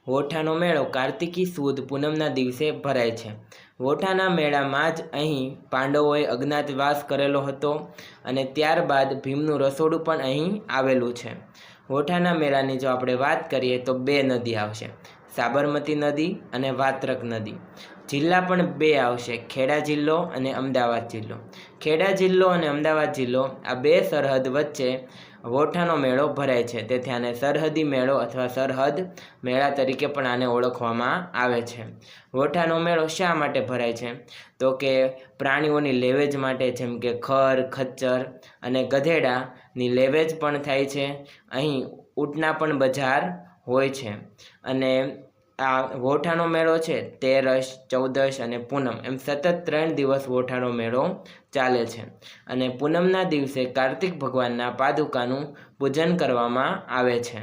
વોઠાનો મેળો કાર્તિકી સુદ પૂનમના દિવસે ભરાય છે। વોઠાના મેળામાં જ અહીં પાંડવોએ અજ્ઞાતવાસ કરેલો હતો અને ત્યારબાદ ભીમનું રસોડું પણ અહીં આવેલું છે। વોઠાના મેળાની જો આપણે વાત કરીએ તો બે નદી આવશે, સાબરમતી નદી અને વાત્રક નદી। જિલ્લા પણ બે આવશે, ખેડા જિલ્લો અને અમદાવાદ જિલ્લો। ખેડા જિલ્લો અને અમદાવાદ જિલ્લો આ બે સરહદ વચ્ચે વોઠાનો મેળો ભરાય છે, તેથી આને સરહદી મેળો અથવા સરહદ મેળા તરીકે પણ આને ઓળખવામાં આવે છે। વોઠાનો મેળો શા માટે ભરાય છે? તો કે પ્રાણીઓની લેવેજ માટે, જેમ કે ખર, ખચ્ચર અને ગધેડાની લેવેજ પણ થાય છે। અહીં ઊંટના પણ બજાર હોય છે અને આ વોઠાનો મેળો છે 13, 14 અને પૂનમ એમ સતત 3 દિવસ વોઠાનો મેળો ચાલે છે અને પૂનમના દિવસે કાર્તિક ભગવાનના પાદુકાનું પૂજન કરવામાં આવે છે।